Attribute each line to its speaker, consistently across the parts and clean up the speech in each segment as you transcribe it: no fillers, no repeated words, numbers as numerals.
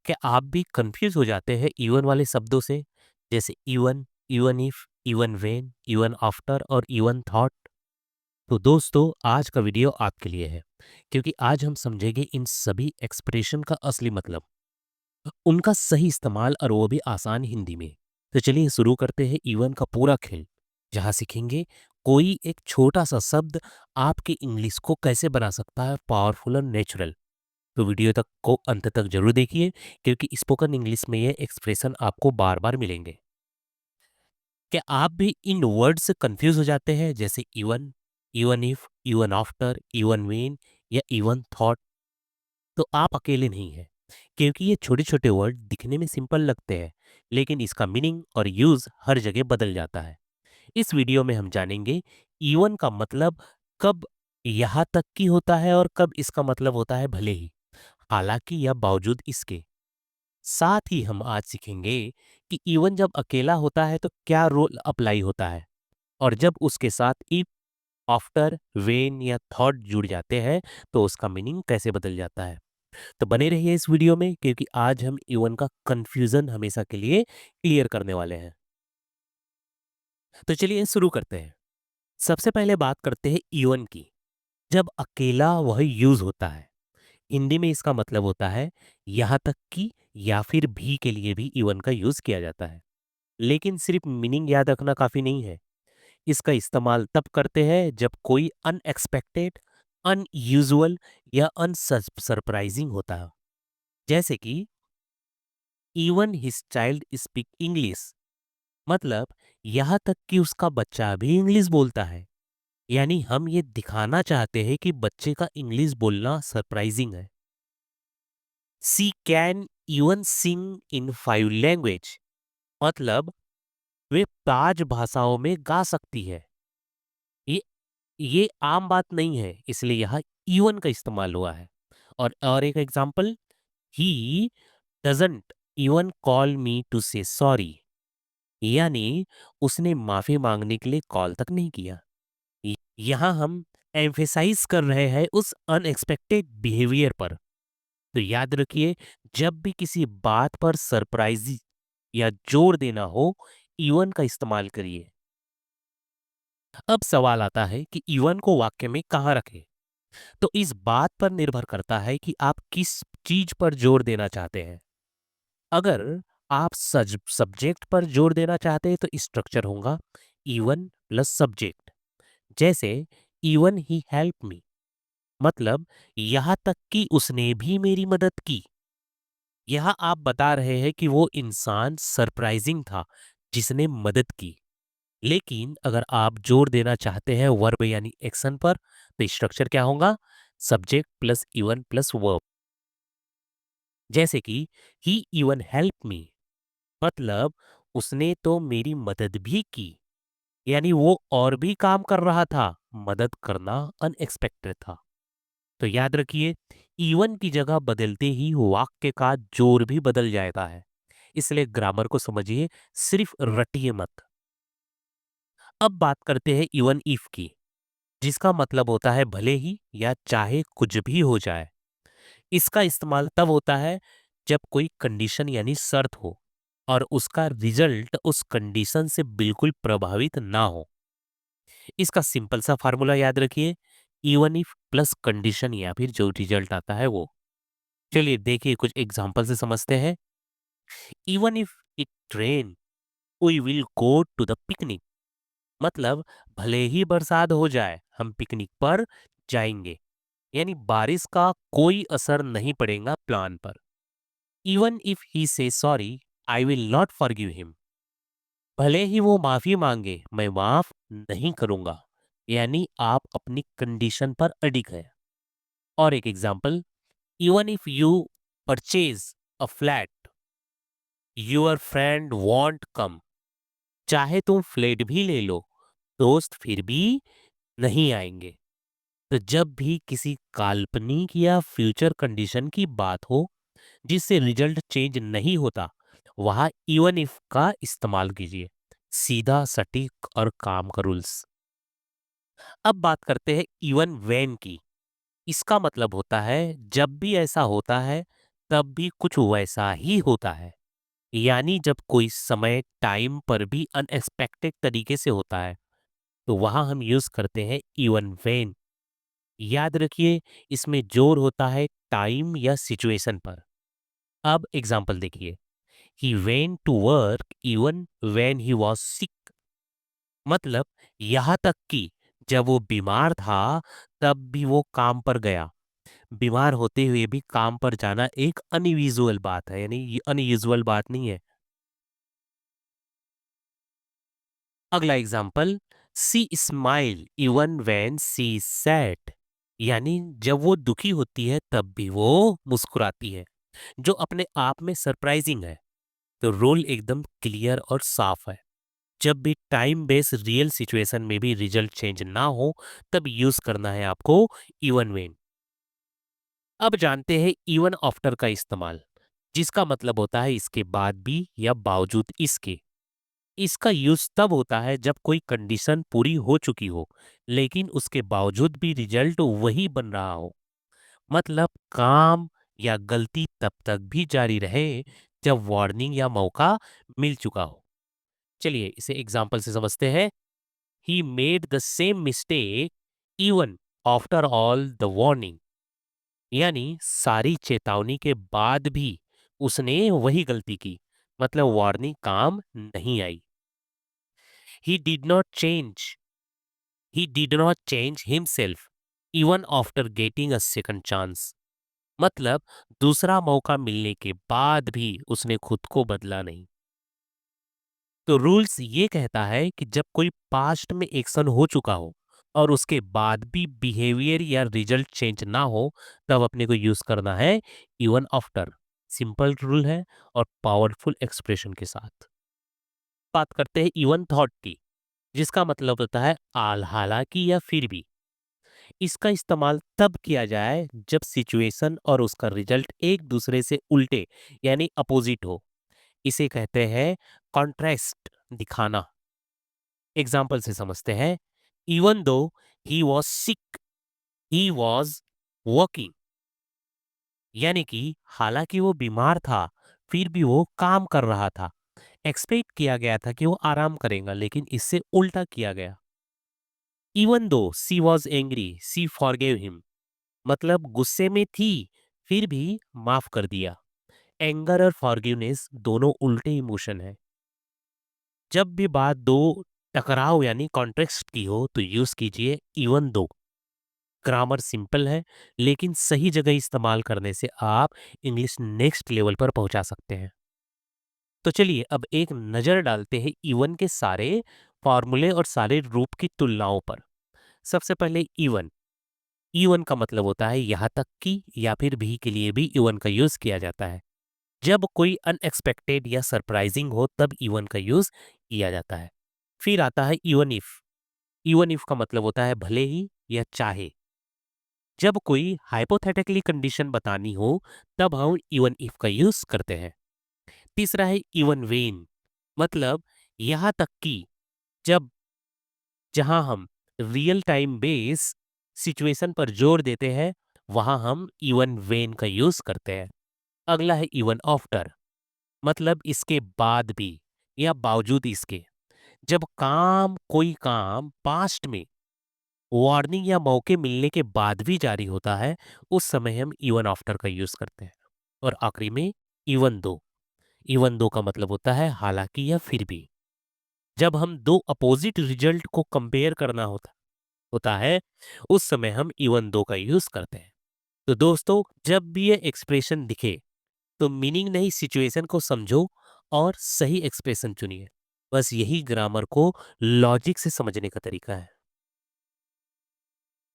Speaker 1: क्या आप भी कंफ्यूज हो जाते हैं इवन वाले शब्दों से, जैसे even, even if, even when, even after और इवन थॉट? तो दोस्तों, आज का वीडियो आपके लिए है, क्योंकि आज हम समझेंगे इन सभी एक्सप्रेशन का असली मतलब, उनका सही इस्तेमाल और वो भी आसान हिंदी में। तो चलिए शुरू करते हैं इवन का पूरा खेल, जहाँ सीखेंगे कोई एक छोटा सा शब्द आपके इंग्लिश को कैसे बना सकता है पावरफुल और नेचुरल। तो वीडियो तक को अंत तक जरूर देखिए, क्योंकि स्पोकन इंग्लिश में ये एक्सप्रेशन आपको बार बार मिलेंगे। क्या आप भी इन वर्ड से कंफ्यूज हो जाते हैं, जैसे even, even if, even after, even when या इवन थॉट? तो आप अकेले नहीं हैं, क्योंकि ये छोटे छोटे वर्ड दिखने में सिंपल लगते हैं, लेकिन इसका मीनिंग और यूज हर जगह बदल जाता है। इस वीडियो में हम जानेंगे इवन का मतलब कब यहाँ तक की होता है और कब इसका मतलब होता है भले ही, हालांकि या बावजूद इसके। साथ ही हम आज सीखेंगे कि इवन जब अकेला होता है तो क्या रोल अप्लाई होता है, और जब उसके साथ इफ, आफ्टर, वेन या थॉट जुड़ जाते हैं तो उसका मीनिंग कैसे बदल जाता है। तो बने रहिए इस वीडियो में, क्योंकि आज हम इवन का कंफ्यूजन हमेशा के लिए क्लियर करने वाले हैं। तो चलिए शुरू करते हैं। सबसे पहले बात करते हैं इवन की। जब अकेला वह यूज होता है, हिंदी में इसका मतलब होता है यहाँ तक कि या फिर भी के लिए भी इवन का यूज किया जाता है। लेकिन सिर्फ मीनिंग याद रखना काफी नहीं है। इसका इस्तेमाल तब करते हैं जब कोई अनएक्सपेक्टेड, अनयूजुअल या अनसरप्राइजिंग होता है। जैसे कि even his child speak English, मतलब यहाँ तक कि उसका बच्चा भी इंग्लिश बोलता है। यानी हम ये दिखाना चाहते हैं कि बच्चे का इंग्लिश बोलना सरप्राइजिंग है। She can even sing in 5 language, मतलब वे 5 भाषाओं में गा सकती है। ये ये आम बात नहीं है, इसलिए यहाँ इवन का इस्तेमाल हुआ है। और एक example, he doesn't even call me to say sorry, यानी उसने माफी मांगने के लिए कॉल तक नहीं किया। यहाँ हम एम्फेसाइज कर रहे हैं उस अनएक्सपेक्टेड बिहेवियर पर। तो याद रखिए, जब भी किसी बात पर सरप्राइज या जोर देना हो, इवन का इस्तेमाल करिए। अब सवाल आता है कि इवन को वाक्य में कहाँ रखें। तो इस बात पर निर्भर करता है कि आप किस चीज पर जोर देना चाहते हैं। अगर आप सब्जेक्ट पर जोर देना चाहते हैं तो स्ट्रक्चर होगा इवन प्लस सब्जेक्ट। जैसे इवन ही हेल्प मी, मतलब यहां तक कि उसने भी मेरी मदद की। यहां आप बता रहे हैं कि वो इंसान सरप्राइजिंग था जिसने मदद की। लेकिन अगर आप जोर देना चाहते हैं वर्ब यानी एक्शन पर, तो स्ट्रक्चर क्या होगा? Subject plus even plus verb. जैसे कि ही इवन हेल्प मी, मतलब उसने तो मेरी मदद भी की। यानी वो और भी काम कर रहा था, मदद करना अनएक्सपेक्टेड था। तो याद रखिए, इवन की जगह बदलते ही वाक्य का जोर भी बदल जाता है। इसलिए ग्रामर को समझिए, सिर्फ रटिए मत। अब बात करते हैं इवन इफ की, जिसका मतलब होता है भले ही या चाहे कुछ भी हो जाए। इसका इस्तेमाल तब होता है जब कोई कंडीशन यानी शर्त हो और उसका रिजल्ट उस कंडीशन से बिल्कुल प्रभावित ना हो। इसका सिंपल सा फार्मूला याद रखिए, इवन इफ प्लस कंडीशन या फिर जो रिजल्ट आता है वो। चलिए देखिए, कुछ एग्जांपल से समझते हैं। Even if it rain we will go to the picnic, मतलब भले ही बरसात हो जाए हम पिकनिक पर जाएंगे। यानी बारिश का कोई असर नहीं पड़ेगा प्लान पर। इवन इफ ही से sorry I will not forgive him, भले ही वो माफी मांगे मैं माफ नहीं करूंगा। यानी आप अपनी कंडीशन पर अडिग है। और एक example, even if you purchase a flat your friend won't come, चाहे तुम फ्लैट भी ले लो, दोस्त फिर भी नहीं आएंगे। तो जब भी किसी काल्पनिक या फ्यूचर कंडीशन की बात हो जिससे रिजल्ट चेंज नहीं होता, वहां इवन इफ का इस्तेमाल कीजिए। सीधा, सटीक और काम का रूल्स। अब बात करते हैं इवन व्हेन की। इसका मतलब होता है जब भी ऐसा होता है तब भी कुछ वैसा ही होता है। यानी जब कोई समय टाइम पर भी अनएक्सपेक्टेड तरीके से होता है, तो वहां हम यूज करते हैं इवन वेन। याद रखिए, इसमें जोर होता है टाइम या सिचुएशन पर। अब एग्जाम्पल देखिए। He went to work even when he was sick. मतलब यहाँ तक कि जब वो बीमार था, तब भी वो काम पर गया। बीमार होते हुए भी काम पर जाना एक अनयूजुअल बात है, यानी ये अनयूजुअल बात नहीं है। अगला example, she smile even when she sad. यानी जब वो दुखी होती है तब भी वो मुस्कुराती है, जो अपने आप में सरप्राइजिंग है। तो रोल एकदम क्लियर और साफ है। जब भी टाइम बेस रियल सिचुएशन में भी रिजल्ट चेंज ना हो, तब यूज करना है आपको इवन वेन। अब जानते हैं इवन आफ्टर का इस्तेमाल, जिसका मतलब होता है इसके बाद भी या बावजूद इसके। इसका यूज तब होता है जब कोई कंडीशन पूरी हो चुकी हो, लेकिन उसके बावजूद भी रिजल्ट वही बन रहा हो। मतलब काम या गलती तब तक भी जारी रहे जब वार्निंग या मौका मिल चुका हो। चलिए इसे एग्जाम्पल से समझते हैं। He made the same mistake even after all the warning. यानी सारी चेतावनी के बाद भी उसने वही गलती की, मतलब वार्निंग काम नहीं आई। He did not change he did not change himself even after getting a second chance. मतलब दूसरा मौका मिलने के बाद भी उसने खुद को बदला नहीं। तो रूल्स ये कहता है कि जब कोई पास्ट में एक्शन हो चुका हो और उसके बाद भी बिहेवियर या रिजल्ट चेंज ना हो, तब अपने को यूज करना है इवन आफ्टर। सिंपल रूल है और पावरफुल एक्सप्रेशन के साथ। बात करते हैं इवन थॉट की, जिसका मतलब होता है आल हालांकि या फिर भी। इसका इस्तेमाल तब किया जाए जब सिचुएशन और उसका रिजल्ट एक दूसरे से उल्टे यानी अपोजिट हो। इसे कहते हैं कॉन्ट्रास्ट दिखाना। एग्जाम्पल से समझते हैं। Even though he was sick he was working. यानी कि हालांकि वो बीमार था, फिर भी वो काम कर रहा था। एक्सपेक्ट किया गया था कि वो आराम करेगा, लेकिन इससे उल्टा किया गया। Even though she was angry she forgave him. मतलब गुस्से में थी, फिर भी माफ कर दिया। एंगर और फॉरगिवनेस दोनों उल्टे इमोशन है। जब भी बात दो टकराव यानी कॉन्टेक्स्ट की हो, तो यूज कीजिए इवन दो। ग्रामर सिंपल है, लेकिन सही जगह इस्तेमाल करने से आप इंग्लिश नेक्स्ट लेवल पर पहुंचा सकते हैं। तो चलिए अब एक नजर डालते हैं इवन के सारे फॉर्मूले और सारे रूप की तुलनाओं पर। सबसे पहले इवन। इवन का मतलब होता है यहाँ तक कि या फिर भी के लिए भी इवन का यूज किया जाता है। जब कोई अनएक्सपेक्टेड या सरप्राइजिंग हो, तब इवन का यूज किया जाता है। फिर आता है इवन इफ। इवन इफ का मतलब होता है भले ही या चाहे। जब कोई हाइपोथेटिकली कंडीशन बतानी हो, तब हम इवन इफ का यूज करते हैं। तीसरा है इवन वेन। मतलब यहां तक कि जब जहां हम रियल टाइम बेस सिचुएशन पर जोर देते हैं, वहां हम इवन वेन का यूज करते हैं। अगला है इवन आफ्टर। मतलब इसके बाद भी या बावजूद इसके। जब कोई काम पास्ट में वार्निंग या मौके मिलने के बाद भी जारी होता है, उस समय हम इवन आफ्टर का यूज करते हैं। और आखिरी में इवन दो। इवन दो का मतलब होता है हालांकि या फिर भी। जब हम दो अपोजिट रिजल्ट को कंपेयर करना होता होता है, उस समय हम इवन दो का यूज करते हैं। तो दोस्तों, जब भी ये एक्सप्रेशन दिखे, तो मीनिंग नहीं, सिचुएशन को समझो और सही एक्सप्रेशन चुनिए। बस यही ग्रामर को लॉजिक से समझने का तरीका है।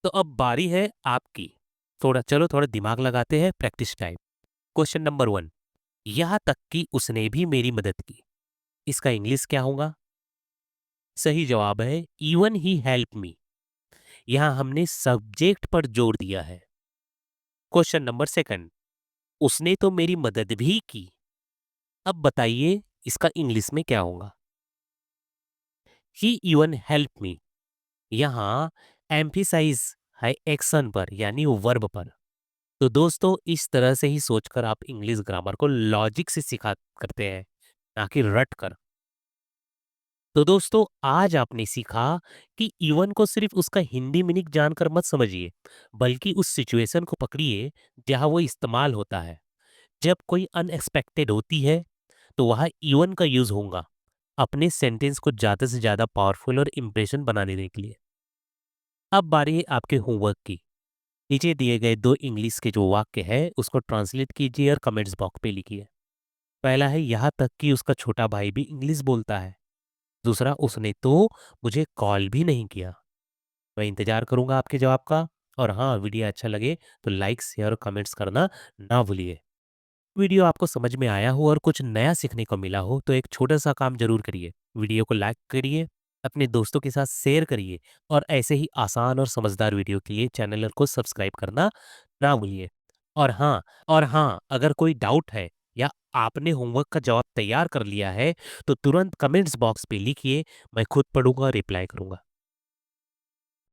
Speaker 1: तो अब बारी है आपकी। थोड़ा दिमाग लगाते हैं, practice time. Question number one. यहाँ तक कि उसने भी मेरी मदद की। इसका इंग्लिश क्या होगा? सही जवाब है इवन ही हेल्प मी। यहाँ हमने सब्जेक्ट पर जोर दिया है। Question number second. उसने तो मेरी मदद भी की। अब बताइए इसका इंग्लिश में क्या होगा? ही इवन हेल्प मी। यहाँ एम्फिसाइज है एक्शन पर यानी वर्ब पर। तो दोस्तों इस तरह से ही सोचकर आप इंग्लिश ग्रामर को लॉजिक से सीखा करते हैं, ना कि रट कर। तो दोस्तों आज आपने सीखा कि इवन को सिर्फ उसका हिंदी मीनिंग जानकर मत समझिए, बल्कि उस सिचुएशन को पकड़िए जहां वो इस्तेमाल होता है। जब कोई अनएक्सपेक्टेड होती है तो वहाँ इवन का यूज होगा अपने सेंटेंस को ज्यादा से ज्यादा पावरफुल और इम्प्रेशन बना देने के लिए। अब बारी है आपके होमवर्क की। नीचे दिए गए दो इंग्लिश के जो वाक्य है उसको ट्रांसलेट कीजिए और कमेंट्स बॉक्स पे लिखिए। पहला है यहाँ तक कि उसका छोटा भाई भी इंग्लिश बोलता है। दूसरा, उसने तो मुझे कॉल भी नहीं किया। मैं इंतजार करूंगा आपके जवाब का। और हाँ, वीडियो अच्छा लगे तो लाइक शेयर और कमेंट्स करना ना भूलिए। वीडियो आपको समझ में आया हो और कुछ नया सीखने को मिला हो तो एक छोटा सा काम जरूर करिए। वीडियो को लाइक करिए, अपने दोस्तों के साथ शेयर करिए और ऐसे ही आसान और समझदार वीडियो के लिए चैनल को सब्सक्राइब करना ना भूलिए। और हाँ, अगर कोई डाउट है या आपने होमवर्क का जवाब तैयार कर लिया है तो तुरंत कमेंट्स बॉक्स पे लिखिए। मैं खुद पढ़ूंगा, रिप्लाई करूंगा।